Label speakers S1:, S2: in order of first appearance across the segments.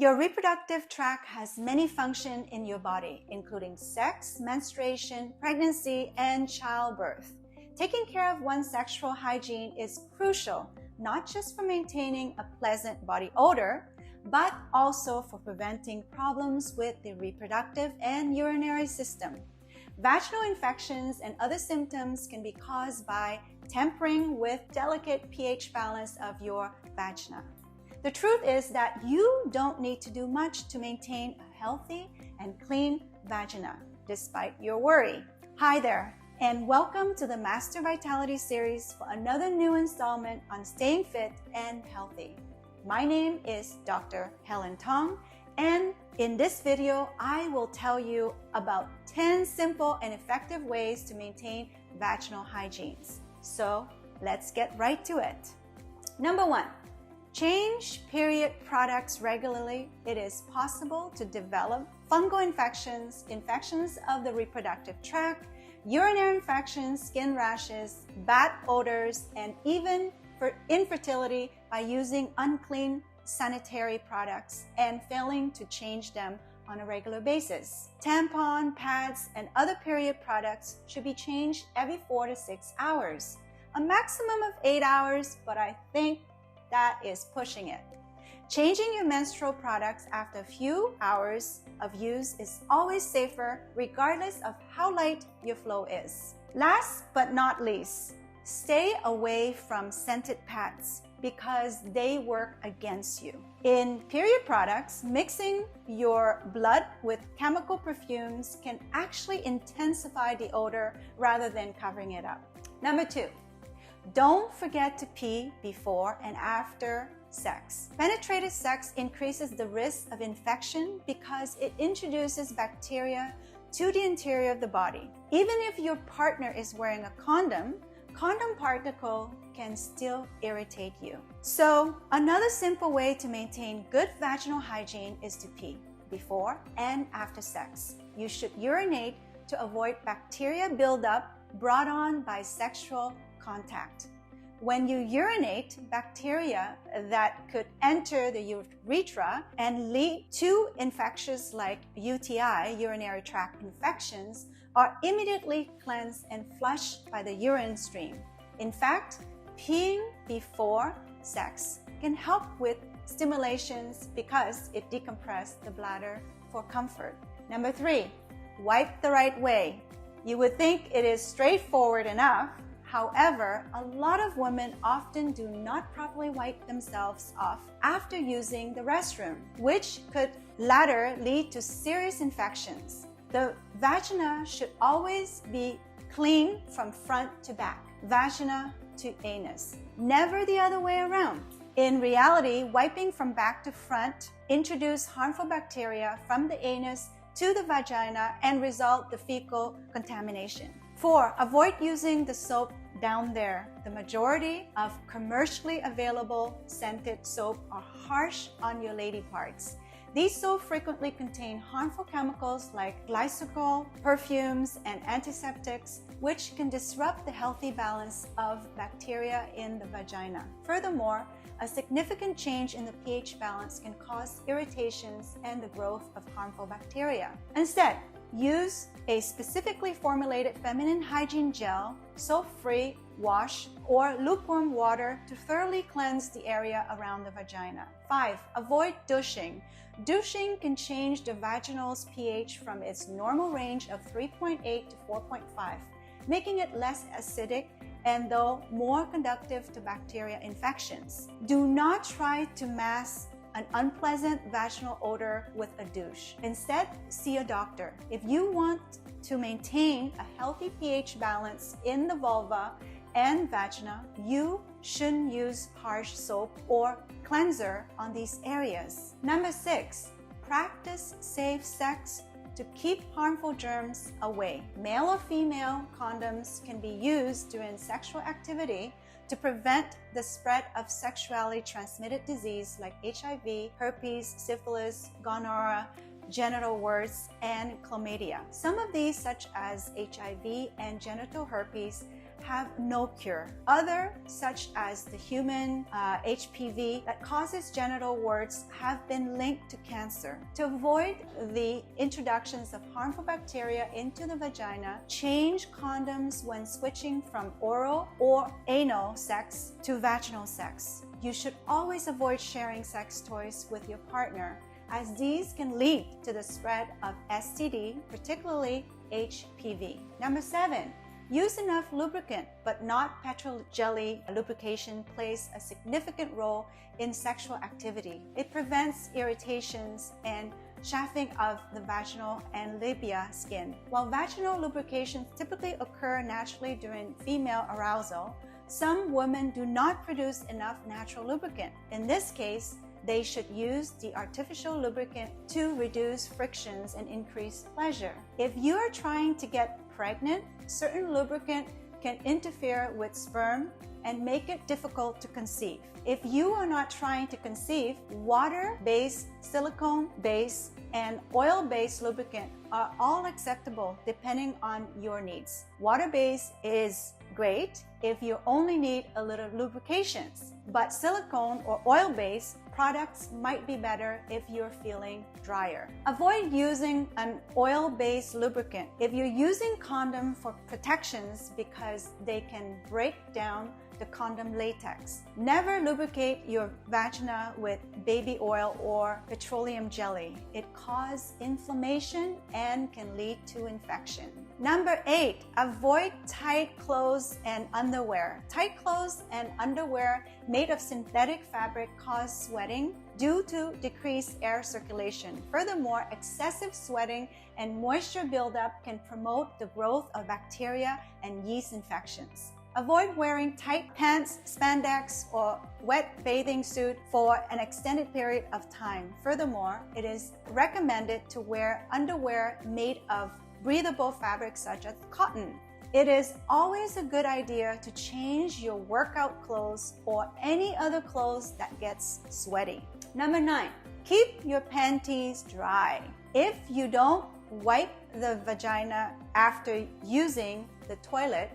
S1: Your reproductive tract has many functions in your body, including sex, menstruation, pregnancy, and childbirth. Taking care of one's sexual hygiene is crucial, not just for maintaining a pleasant body odor, but also for preventing problems with the reproductive and urinary system. Vaginal infections and other symptoms can be caused by tampering with delicate pH balance of your vagina. The truth is that you don't need to do much to maintain a healthy and clean vagina, despite your worry. Hi there, and welcome to the Master Vitality series for another new installment on staying fit and healthy. My name is Dr. Helen Tong, and in this video, I will tell you about 10 simple and effective ways to maintain vaginal hygiene. So let's get right to it. Number 1. Change period products regularly. It is possible to develop fungal infections, infections of the reproductive tract, urinary infections, skin rashes, bad odors, and even for infertility by using unclean sanitary products and failing to change them on a regular basis. Tampon, pads, and other period products should be changed every 4 to 6 hours. A maximum of 8 hours, but I think that is pushing it. Changing your menstrual products after a few hours of use is always safer, regardless of how light your flow is. Last but not least, stay away from scented pads because they work against you. In period products, mixing your blood with chemical perfumes can actually intensify the odor rather than covering it up. Number 2. Don't forget to pee before and after sex. Penetrative sex increases the risk of infection because it introduces bacteria to the interior of the body. Even if your partner is wearing a condom particle can still irritate you. So, another simple way to maintain good vaginal hygiene is to pee before and after sex. You should urinate to avoid bacteria buildup brought on by sexual contact. When you urinate, bacteria that could enter the urethra and lead to infections like UTI, urinary tract infections, are immediately cleansed and flushed by the urine stream. In fact, peeing before sex can help with stimulations because it decompresses the bladder for comfort. Number 3, wipe the right way. You would think it is straightforward enough. However, a lot of women often do not properly wipe themselves off after using the restroom, which could later lead to serious infections. The vagina should always be clean from front to back, vagina to anus, never the other way around. In reality, wiping from back to front introduces harmful bacteria from the anus to the vagina and result in fecal contamination. 4. Avoid using the soap down there. The majority of commercially available scented soap are harsh on your lady parts. These soaps frequently contain harmful chemicals like glycol, perfumes, and antiseptics, which can disrupt the healthy balance of bacteria in the vagina. Furthermore, a significant change in the pH balance can cause irritations and the growth of harmful bacteria. Instead, use a specifically formulated feminine hygiene gel, soap-free wash, or lukewarm water to thoroughly cleanse the area around the vagina. 5. Avoid douching. Douching can change the vaginal's pH from its normal range of 3.8 to 4.5, making it less acidic and though more conducive to bacteria infections. Do not try to mask an unpleasant vaginal odor with a douche. Instead, see a doctor. If you want to maintain a healthy pH balance in the vulva and vagina, you shouldn't use harsh soap or cleanser on these areas. Number 6, practice safe sex to keep harmful germs away. Male or female condoms can be used during sexual activity to prevent the spread of sexually transmitted disease like HIV, herpes, syphilis, gonorrhea, genital warts, and chlamydia. Some of these, such as HIV and genital herpes, have no cure, other such as the human HPV that causes genital warts have been linked to cancer. To avoid the introductions of harmful bacteria into the vagina, change condoms when switching from oral or anal sex to vaginal sex. You should always avoid sharing sex toys with your partner, as these can lead to the spread of STD, particularly HPV. Number 7, use enough lubricant, but not petrol jelly. Lubrication plays a significant role in sexual activity. It prevents irritations and chafing of the vaginal and labia skin. While vaginal lubrications typically occur naturally during female arousal, some women do not produce enough natural lubricant. In this case, they should use the artificial lubricant to reduce frictions and increase pleasure. If you are trying to get pregnant, certain lubricant can interfere with sperm and make it difficult to conceive. If you are not trying to conceive, water-based, silicone-based, and oil-based lubricant are all acceptable depending on your needs. Water-based is great if you only need a little lubrications, but silicone or oil-based products might be better if you're feeling drier. Avoid using an oil-based lubricant if you're using condom for protections because they can break down the condom latex. Never lubricate your vagina with baby oil or petroleum jelly. It causes inflammation and can lead to infection. Number 8, avoid tight clothes and underwear. Tight clothes and underwear made of synthetic fabric cause sweating due to decreased air circulation. Furthermore, excessive sweating and moisture buildup can promote the growth of bacteria and yeast infections. Avoid wearing tight pants, spandex, or wet bathing suit for an extended period of time. Furthermore, it is recommended to wear underwear made of breathable fabrics such as cotton. It is always a good idea to change your workout clothes or any other clothes that gets sweaty. Number 9, keep your panties dry. If you don't wipe the vagina after using the toilet,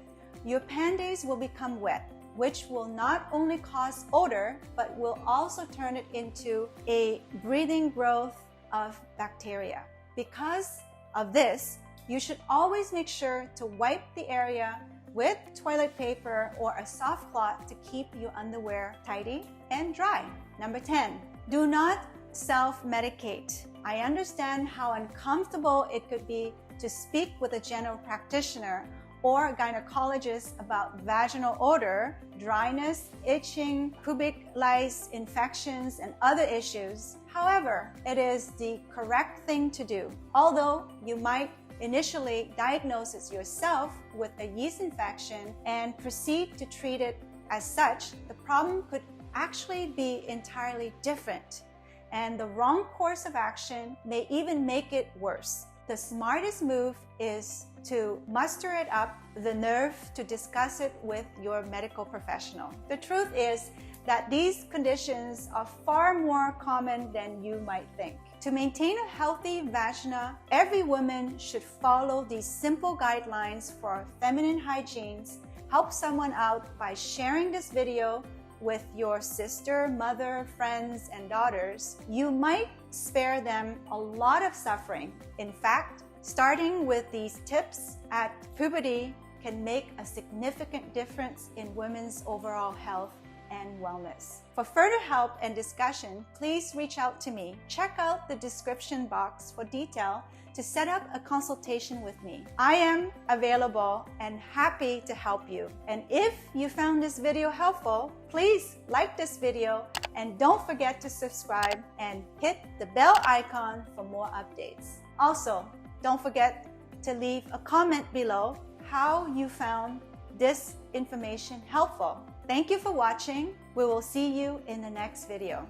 S1: your panties will become wet, which will not only cause odor, but will also turn it into a breathing growth of bacteria. Because of this, you should always make sure to wipe the area with toilet paper or a soft cloth to keep your underwear tidy and dry. Number 10, do not self-medicate. I understand how uncomfortable it could be to speak with a general practitioner or a gynecologist about vaginal odor, dryness, itching, pubic lice, infections, and other issues. However, it is the correct thing to do. Although you might initially diagnose it yourself with a yeast infection and proceed to treat it as such, the problem could actually be entirely different, and the wrong course of action may even make it worse. The smartest move is to muster it up the nerve to discuss it with your medical professional. The truth is that these conditions are far more common than you might think. To maintain a healthy vagina, every woman should follow these simple guidelines for feminine hygiene. Help someone out by sharing this video with your sister, mother, friends, and daughters. You might spare them a lot of suffering. In fact, starting with these tips at puberty can make a significant difference in women's overall health and wellness. For further help and discussion, please reach out to me. Check out the description box for detail to set up a consultation with me. I am available and happy to help you. And if you found this video helpful, please like this video and don't forget to subscribe and hit the bell icon for more updates. Also, don't forget to leave a comment below how you found this information helpful. Thank you for watching. We will see you in the next video.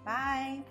S1: Bye.